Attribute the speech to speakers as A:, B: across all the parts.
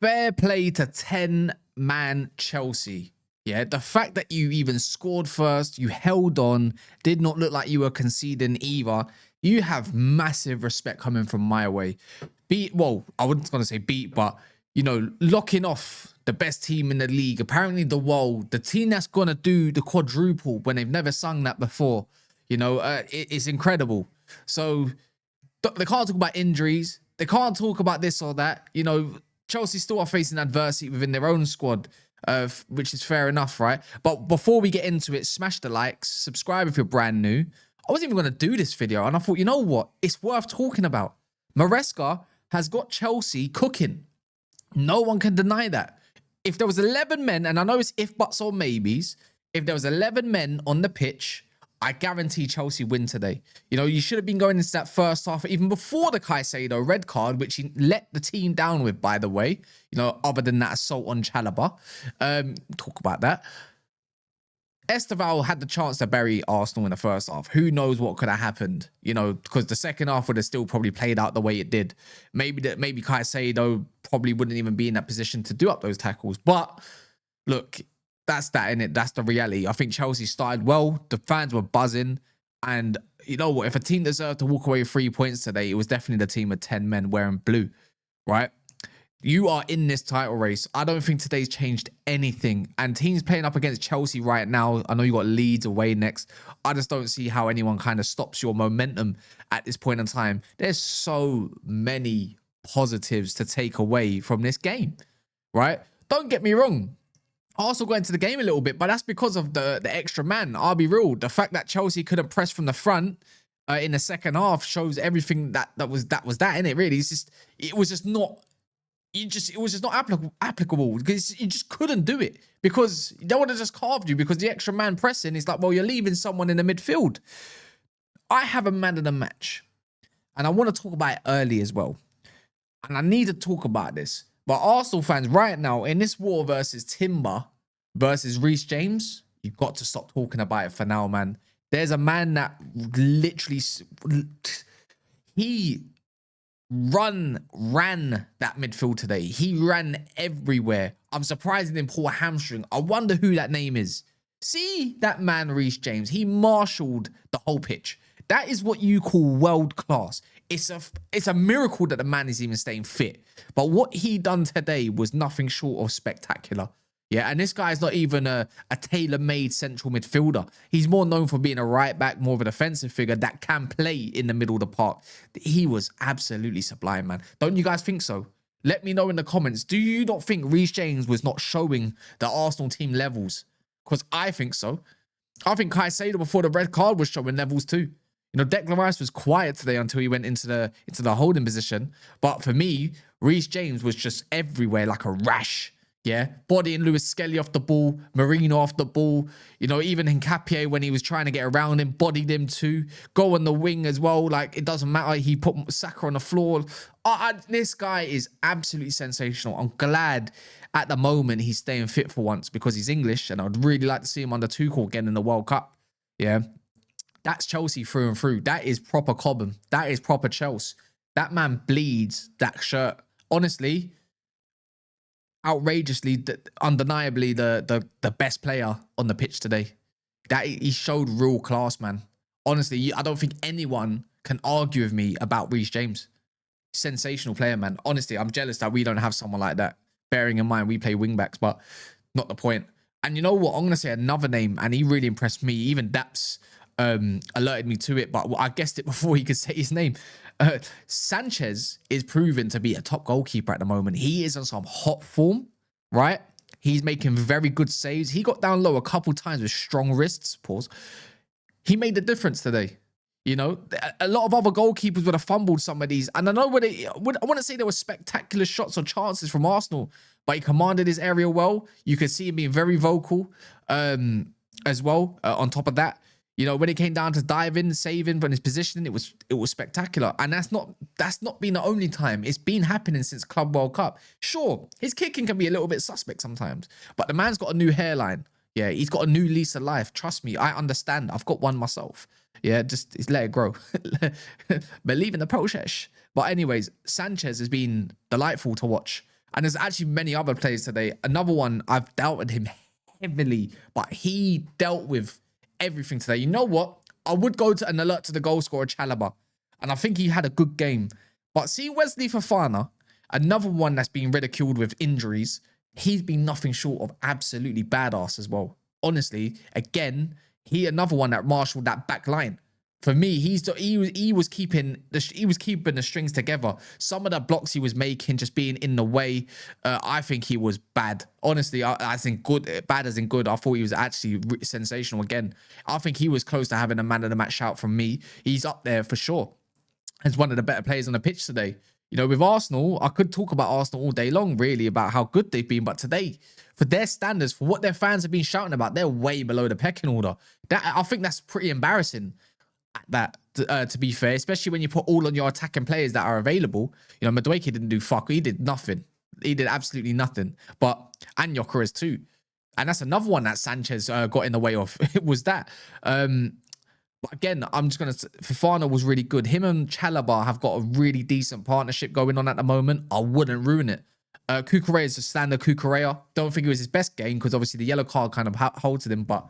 A: fair play to 10-man Chelsea. Yeah, the fact that you even scored first, you held on, did not look like you were conceding either. You have massive respect coming from my way. Well, I wasn't going to say beat, but, you know, locking off the best team in the league, apparently the world, the team that's going to do the quadruple when they've never sung that before. You know, it's incredible. So they can't talk about injuries. They can't talk about this or that. You know, Chelsea still are facing adversity within their own squad, which is fair enough, right? But before we get into it, smash the likes, subscribe if you're brand new. I wasn't even going to do this video, and I thought, you know what? It's worth talking about. Maresca has got Chelsea cooking. No one can deny that. If there was 11 men, and I know it's if, buts, or maybes, if there was 11 men on the pitch, I guarantee Chelsea win today. You know, you should have been going into that first half, even before the Caicedo red card, which he let the team down with, by the way. You know, other than that assault on Chalobah. Talk about that. Esteval had the chance to bury Arsenal in the first half. Who knows what could have happened? You know, because the second half would have still probably played out the way it did. Maybe Caicedo probably wouldn't even be in that position to do up those tackles. But look, that's that, innit? That's the reality. I think Chelsea started well. The fans were buzzing. And you know what? If a team deserved to walk away with 3 points today, it was definitely the team with 10 men wearing blue, right? You are in this title race. I don't think today's changed anything. And teams playing up against Chelsea right now, I know you got Leeds away next. I just don't see how anyone kind of stops your momentum at this point in time. There's so many positives to take away from this game, right? Don't get me wrong. Arsenal got into the game a little bit, but that's because of the extra man. I'll be real. The fact that Chelsea couldn't press from the front in the second half shows everything that was that, innit? Really, it was just not applicable because you just couldn't do it because they would have just carved you because the extra man pressing is like, well, you're leaving someone in the midfield. I have a man of the match, and I want to talk about it early as well, and I need to talk about this. But Arsenal fans right now in this war versus Timber versus Reece James, you've got to stop talking about it for now, man. There's a man that literally he ran that midfield today. He ran everywhere. I'm surprised he didn't pull a hamstring. I wonder who that name is. See that man, Reece James. He marshaled the whole pitch. That is what you call world class. It's a miracle that the man is even staying fit. But what he done today was nothing short of spectacular. Yeah, and this guy is not even a tailor-made central midfielder. He's more known for being a right back, more of a defensive figure that can play in the middle of the park. He was absolutely sublime, man. Don't you guys think so? Let me know in the comments. Do you not think Reece James was not showing the Arsenal team levels? Because I think so. I think Caicedo before the red card was showing levels too. You know, Declan Rice was quiet today until he went into the holding position. But for me, Reece James was just everywhere like a rash. Yeah, bodying Lewis Skelly off the ball, Merino off the ball. You know, even Nkapie when he was trying to get around him, bodied him too. Go on the wing as well. Like, it doesn't matter. He put Saka on the floor. This guy is absolutely sensational. I'm glad at the moment he's staying fit for once because he's English, and I'd really like to see him under Tuchel again in the World Cup. Yeah, that's Chelsea through and through. That is proper Cobham. That is proper Chelsea. That man bleeds that shirt. Honestly, outrageously, undeniably the best player on the pitch today. That he showed real class, man. Honestly, I don't think anyone can argue with me about Reece James. Sensational player, man. Honestly, I'm jealous that we don't have someone like that. Bearing in mind we play wing backs, but not the point. And you know what? I'm gonna say another name, and he really impressed me. Even Daps alerted me to it, but I guessed it before he could say his name. Sanchez is proven to be a top goalkeeper at the moment. He is on some hot form, right? He's making very good saves. He got down low a couple times with strong wrists. Pause. He made the difference today. You know, a lot of other goalkeepers would have fumbled some of these. And I know I want to say there were spectacular shots or chances from Arsenal, but he commanded his area well. You could see him being very vocal as well. On top of that, you know, when it came down to diving, saving, but his positioning, it was spectacular. And that's not been the only time. It's been happening since Club World Cup. Sure, his kicking can be a little bit suspect sometimes, but the man's got a new hairline. Yeah, he's got a new lease of life. Trust me, I understand. I've got one myself. Yeah, just let it grow. Believe in the process. But anyways, Sanchez has been delightful to watch. And there's actually many other players today. Another one, I've doubted him heavily, but he dealt with everything today. You know what? I would go to an alert to the goal scorer, Chalobah. And I think he had a good game. But see Wesley Fofana, another one that's been ridiculed with injuries. He's been nothing short of absolutely badass as well. Honestly, again, another one that marshaled that back line. For me, he was keeping the strings together. Some of the blocks he was making, just being in the way, I think he was bad. Honestly, I think good, bad as in good. I thought he was actually sensational again. I think he was close to having a man of the match shout from me. He's up there for sure as one of the better players on the pitch today. You know, with Arsenal, I could talk about Arsenal all day long, really, about how good they've been. But today, for their standards, for what their fans have been shouting about, they're way below the pecking order. I think that's pretty embarrassing. To be fair, especially when you put all on your attacking players that are available. You know, Madueke didn't do fuck. He did nothing. He did absolutely nothing. But and Gyökeres too. And that's another one that Sanchez got in the way of. It was that. But again, I'm just going to... Fofana was really good. Him and Chalobah have got a really decent partnership going on at the moment. I wouldn't ruin it. Cucurella is a standard Cucurella. Don't think it was his best game because obviously the yellow card kind of holds him. But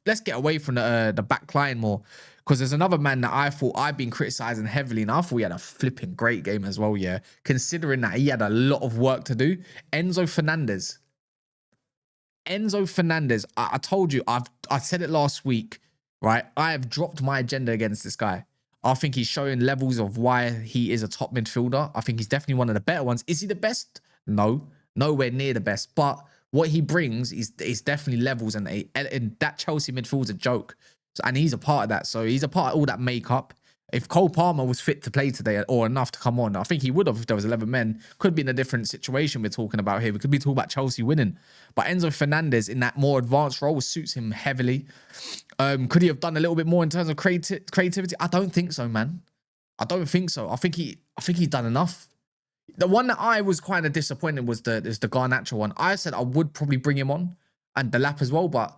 A: let's get away from the back line more. Because there's another man that I thought I've been criticizing heavily, and I thought he had a flipping great game as well, yeah. Considering that he had a lot of work to do. Enzo Fernandez. I told you, I said it last week, right? I have dropped my agenda against this guy. I think he's showing levels of why he is a top midfielder. I think he's definitely one of the better ones. Is he the best? No, nowhere near the best. But what he brings is definitely levels, and that Chelsea midfield's a joke. So, and he's a part of that. So he's a part of all that makeup. If Cole Palmer was fit to play today or enough to come on, I think he would have if there was 11 men. Could be in a different situation we're talking about here. We could be talking about Chelsea winning. But Enzo Fernandez in that more advanced role suits him heavily. Could he have done a little bit more in terms of creativity? I don't think so, man. I don't think so. I think he's done enough. The one that I was kind of disappointed was the Garnacho one. I said I would probably bring him on and Delap as well, but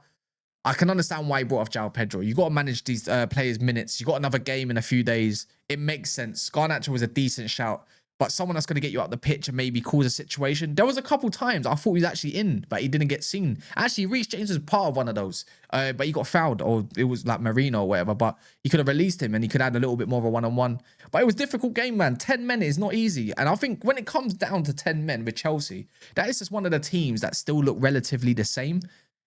A: I can understand why he brought off João Pedro. You got to manage these players' minutes. You got another game in a few days. It makes sense. Garnacho was a decent shout, but someone that's going to get you up the pitch and maybe cause a situation. There was a couple times I thought he was actually in, but he didn't get seen. Actually, Reece James was part of one of those, but he got fouled, or it was like Merino or whatever. But he could have released him and he could have had a little bit more of a one-on-one. But it was a difficult game, man. 10 men is not easy. And I think when it comes down to 10 men with Chelsea, that is just one of the teams that still look relatively the same.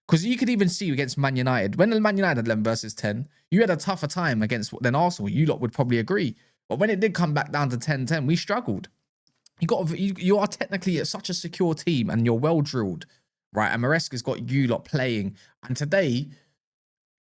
A: Because you could even see against Man United, when the Man United had 11 versus 10, you had a tougher time than Arsenal. You lot would probably agree. But when it did come back down to 10-10, we struggled. You are technically such a secure team and you're well drilled, right? And Maresca's got you lot playing. And today,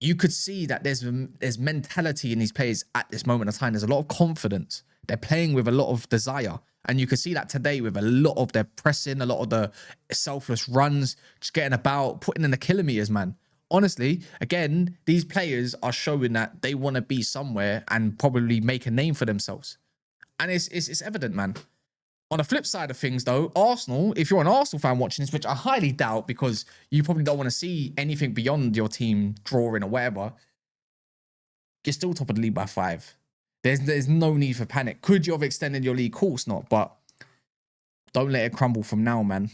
A: you could see that there's mentality in these players at this moment of time. There's a lot of confidence. They're playing with a lot of desire. And you can see that today with a lot of their pressing, a lot of the selfless runs, just getting about, putting in the kilometers, man. Honestly, again, these players are showing that they want to be somewhere and probably make a name for themselves. And it's evident, man. On the flip side of things, though, Arsenal, if you're an Arsenal fan watching this, which I highly doubt because you probably don't want to see anything beyond your team drawing or whatever, you're still top of the league by 5. There's no need for panic. Could you have extended your league? Of course not, but don't let it crumble from now, man.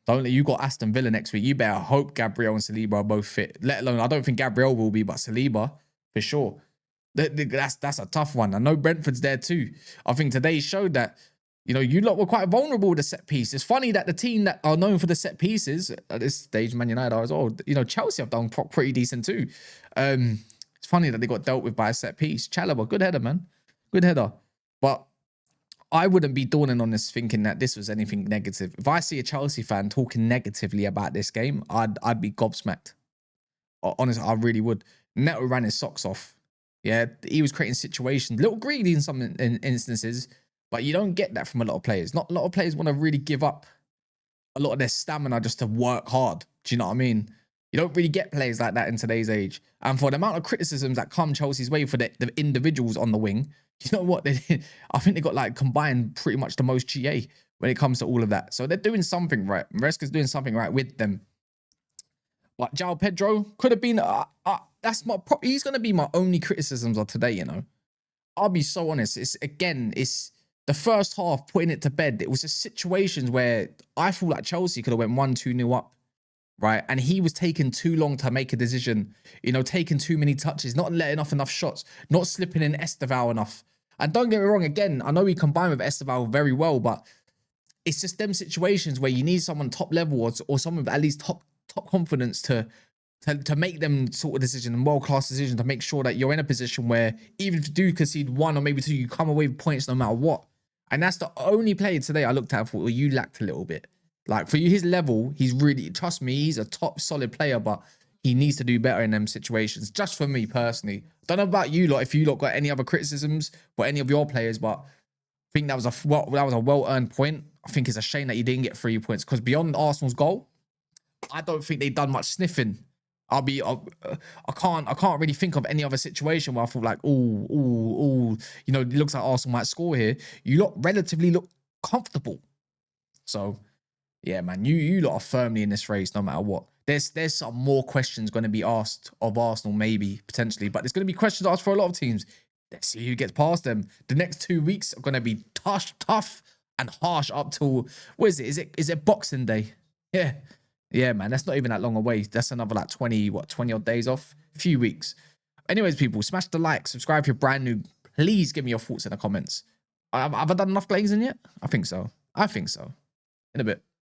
A: You got Aston Villa next week. You better hope Gabriel and Saliba are both fit. Let alone, I don't think Gabriel will be, but Saliba, for sure. That's a tough one. I know Brentford's there too. I think today showed that, you know, you lot were quite vulnerable with the set piece. It's funny that the team that are known for the set pieces, at this stage, Man United are as well. You know, Chelsea have done pretty decent too. It's funny that they got dealt with by a set piece. Chalobah, good header, man. Good header. But I wouldn't be dawning on this thinking that this was anything negative. If I see a Chelsea fan talking negatively about this game, I'd be gobsmacked. Honestly, I really would. Neto ran his socks off. Yeah, he was creating situations. A little greedy in some instances, but you don't get that from a lot of players. Not a lot of players want to really give up a lot of their stamina just to work hard. Do you know what I mean? You don't really get players like that in today's age. And for the amount of criticisms that come Chelsea's way for the individuals on the wing, you know what? I think they got like combined pretty much the most GA when it comes to all of that. So they're doing something right. Maresca's doing something right with them. But João Pedro could have been... he's going to be my only criticisms of today, you know. I'll be so honest. It's the first half, putting it to bed, it was just situations where I feel like Chelsea could have went 1-2-0 up, right? And he was taking too long to make a decision, you know, taking too many touches, not letting off enough shots, not slipping in Esteval enough. And don't get me wrong, again, I know he combined with Esteval very well, but it's just them situations where you need someone top level or someone with at least top confidence to make them sort of decision and world-class decision to make sure that you're in a position where even if you do concede 1 or maybe 2, you come away with points no matter what. And that's the only player today I looked at and thought, well, you lacked a little bit. Like, for you, his level, he's really, trust me, he's a top solid player, but he needs to do better in them situations. Just for me personally. Don't know about you lot, if you lot got any other criticisms for any of your players, but I think that was a well-earned point. I think it's a shame that you didn't get 3 points because beyond Arsenal's goal, I don't think they've done much sniffing. I can't really think of any other situation where I feel like, you know, it looks like Arsenal might score here. You lot relatively look comfortable. So, yeah, man, you lot are firmly in this race no matter what. There's some more questions going to be asked of Arsenal, maybe, potentially. But there's going to be questions asked for a lot of teams. Let's see who gets past them. The next 2 weeks are going to be tough and harsh up till, what is it? Is it Boxing Day? Yeah. Yeah, man, that's not even that long away. That's another like 20 odd days off. A few weeks. Anyways, people, smash the like, subscribe if you're brand new. Please give me your thoughts in the comments. Have I done enough glazing yet? I think so. In a bit.